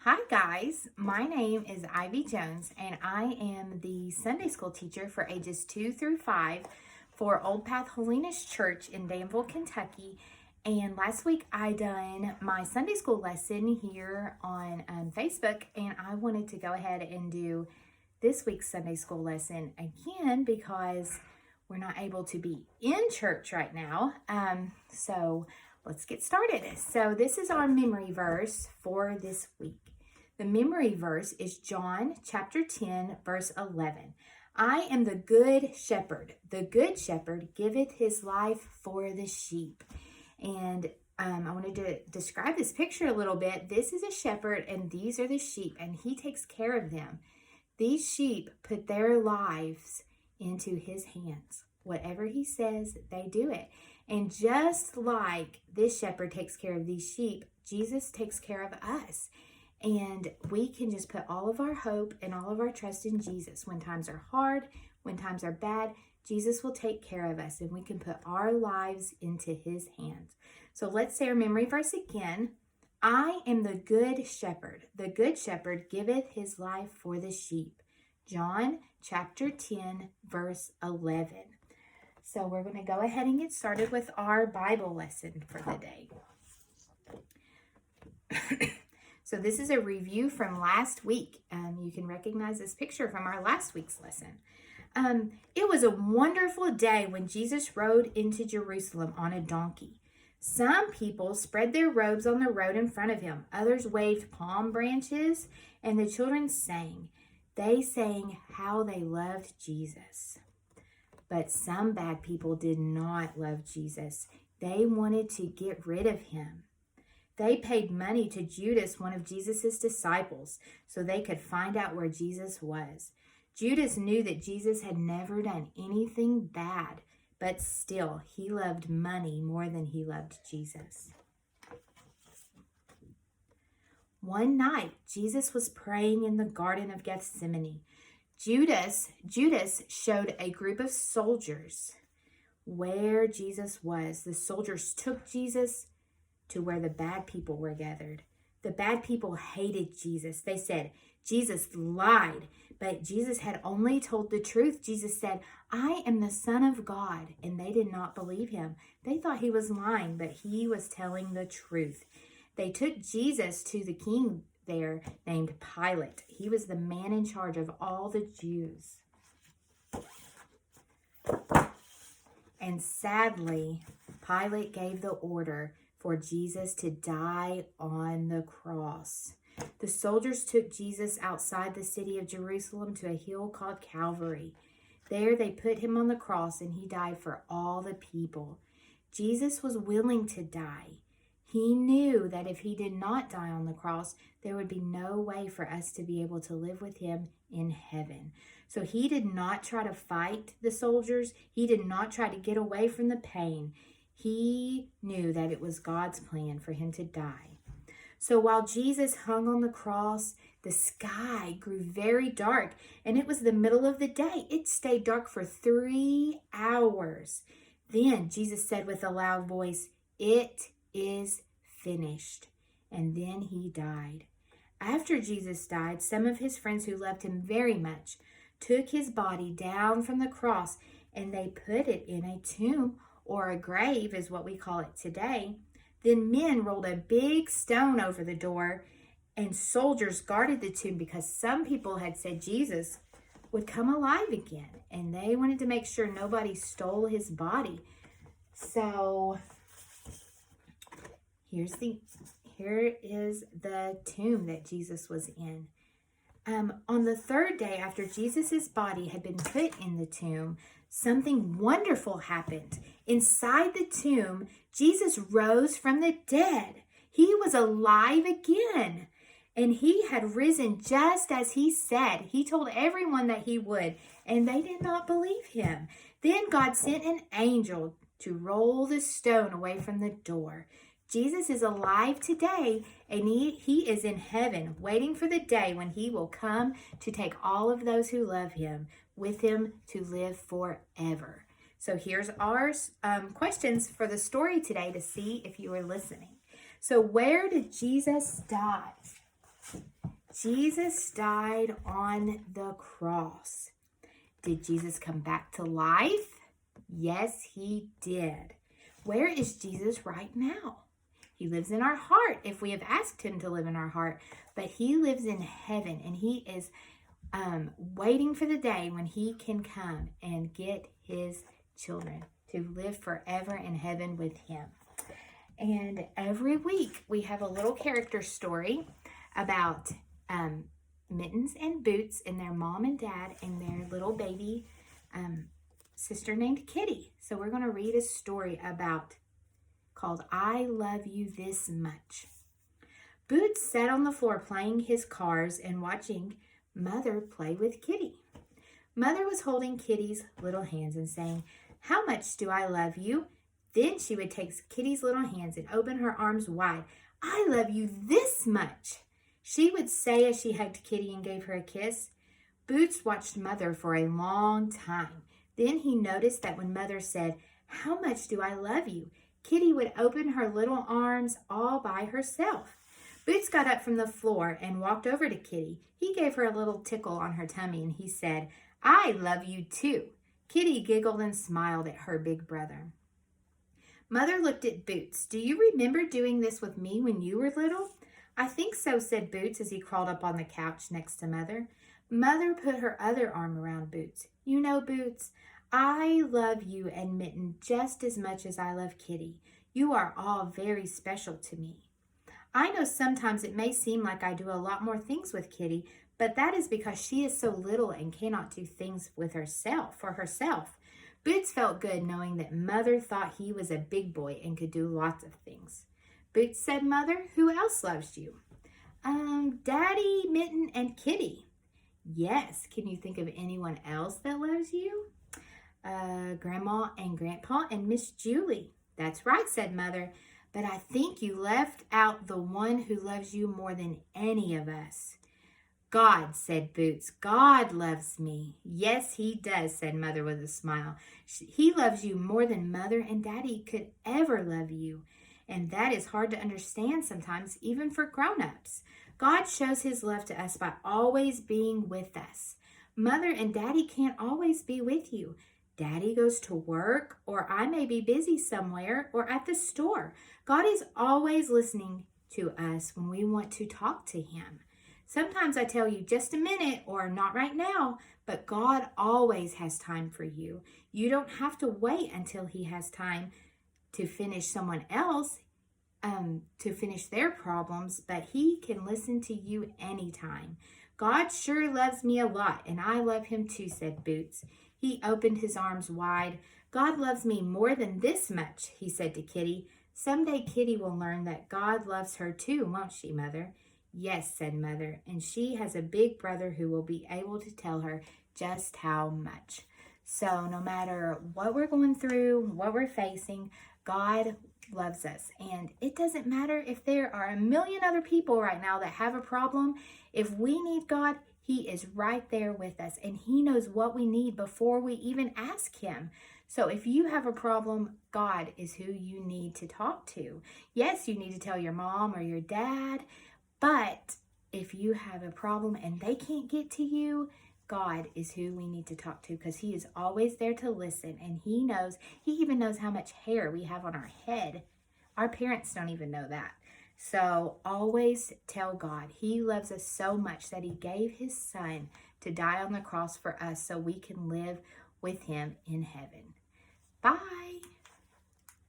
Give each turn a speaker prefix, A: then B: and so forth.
A: Hi guys, my name is Ivy Jones and I am the Sunday school teacher for ages 2 through 5 for Old Path Holiness Church in Danville, Kentucky. And last week I done my Sunday school lesson here on Facebook, and I wanted to go ahead and do this week's Sunday school lesson again because we're not able to be in church right now. So let's get started. So this is our memory verse for this week. The memory verse is John chapter 10, verse 11. I am the good shepherd. The good shepherd giveth his life for the sheep. And I wanted to describe this picture a little bit. This is a shepherd and these are the sheep, and he takes care of them. These sheep put their lives into his hands. Whatever he says, they do it. And just like this shepherd takes care of these sheep, Jesus takes care of us. And we can just put all of our hope and all of our trust in Jesus. When times are hard, when times are bad, Jesus will take care of us, and we can put our lives into his hands. So let's say our memory verse again. I am the good shepherd. The good shepherd giveth his life for the sheep. John chapter 10, verse 11. So we're going to go ahead and get started with our Bible lesson for the day. So this is a review from last week. You can recognize this picture from our last week's lesson. It was a wonderful day when Jesus rode into Jerusalem on a donkey. Some people spread their robes on the road in front of him. Others waved palm branches, and the children sang. They sang how they loved Jesus. But some bad people did not love Jesus. They wanted to get rid of him. They paid money to Judas, one of Jesus' disciples, so they could find out where Jesus was. Judas knew that Jesus had never done anything bad, but still, he loved money more than he loved Jesus. One night, Jesus was praying in the Garden of Gethsemane. Judas showed a group of soldiers where Jesus was. The soldiers took Jesus to where the bad people were gathered. The bad people hated Jesus. They said, Jesus lied, but Jesus had only told the truth. Jesus said, I am the Son of God, and they did not believe him. They thought he was lying, but he was telling the truth. They took Jesus to the king there named Pilate. He was the man in charge of all the Jews. And sadly, Pilate gave the order for Jesus to die on the cross. The soldiers took Jesus outside the city of Jerusalem to a hill called Calvary. There they put him on the cross, and he died for all the people. Jesus was willing to die. He knew that if he did not die on the cross, there would be no way for us to be able to live with him in heaven. So he did not try to fight the soldiers. He did not try to get away from the pain. He knew that it was God's plan for him to die. So while Jesus hung on the cross, the sky grew very dark, and it was the middle of the day. It stayed dark for 3 hours. Then Jesus said with a loud voice, "It is finished." And then he died. After Jesus died, some of his friends who loved him very much took his body down from the cross, and they put it in a tomb, or a grave is what we call it today. Then men rolled a big stone over the door, and soldiers guarded the tomb because some people had said Jesus would come alive again, and they wanted to make sure nobody stole his body. So here is the tomb that Jesus was in. On the third day after Jesus' body had been put in the tomb, something wonderful happened. Inside the tomb, Jesus rose from the dead. He was alive again, and he had risen just as he said. He told everyone that he would, and they did not believe him. Then God sent an angel to roll the stone away from the door. Jesus is alive today, and he is in heaven, waiting for the day when he will come to take all of those who love him with him to live forever. So here's our questions for the story today to see if you were listening. So where did Jesus die? Jesus died on the cross. Did Jesus come back to life? Yes, he did. Where is Jesus right now? He lives in our heart if we have asked him to live in our heart, but he lives in heaven, and he is waiting for the day when he can come and get his children to live forever in heaven with him. And every week we have a little character story about Mittens and Boots and their mom and dad and their little baby sister named Kitty. So we're going to read a story called I Love You This Much. Boots sat on the floor playing his cars and watching Mother play with Kitty. Mother was holding Kitty's little hands and saying, "How much do I love you?" Then she would take Kitty's little hands and open her arms wide. "I love you this much," she would say as she hugged Kitty and gave her a kiss. Boots watched Mother for a long time. Then he noticed that when Mother said, "How much do I love you?" Kitty would open her little arms all by herself. Boots got up from the floor and walked over to Kitty. He gave her a little tickle on her tummy and he said, "I love you too." Kitty giggled and smiled at her big brother. Mother looked at Boots. "Do you remember doing this with me when you were little?" "I think so," said Boots as he crawled up on the couch next to Mother. Mother put her other arm around Boots. "You know, Boots, I love you and Mitten just as much as I love Kitty. You are all very special to me. I know sometimes it may seem like I do a lot more things with Kitty, but that is because she is so little and cannot do things for herself. Boots felt good knowing that Mother thought he was a big boy and could do lots of things. Boots said, "Mother, who else loves you?" Daddy, Mitten, and Kitty." "Yes, can you think of anyone else that loves you?" Grandma and Grandpa and Miss Julie." "That's right," said Mother, "but I think you left out the one who loves you more than any of us." "God," said Boots. "God loves me." "Yes, he does," said Mother with a smile. "He loves you more than Mother and Daddy could ever love you. And that is hard to understand sometimes, even for grown-ups. God shows his love to us by always being with us. Mother and Daddy can't always be with you. Daddy goes to work, or I may be busy somewhere or at the store. God is always listening to us when we want to talk to him. Sometimes I tell you just a minute or not right now, but God always has time for you. You don't have to wait until he has time to finish someone else, to finish their problems, but he can listen to you anytime. God sure loves me a lot, and I love him too," said Boots. He opened his arms wide. "God loves me more than this much," he said to Kitty. "Someday Kitty will learn that God loves her too, won't she, Mother?" "Yes," said Mother, "and she has a big brother who will be able to tell her just how much." So no matter what we're going through, what we're facing, God loves us. And it doesn't matter if there are a million other people right now that have a problem. If we need God, he is right there with us, and he knows what we need before we even ask him. So if you have a problem, God is who you need to talk to. Yes, you need to tell your mom or your dad, but if you have a problem and they can't get to you, God is who we need to talk to, because he is always there to listen, and he even knows how much hair we have on our head. Our parents don't even know that. So always tell God. He loves us so much that he gave his son to die on the cross for us so we can live with him in heaven. Bye.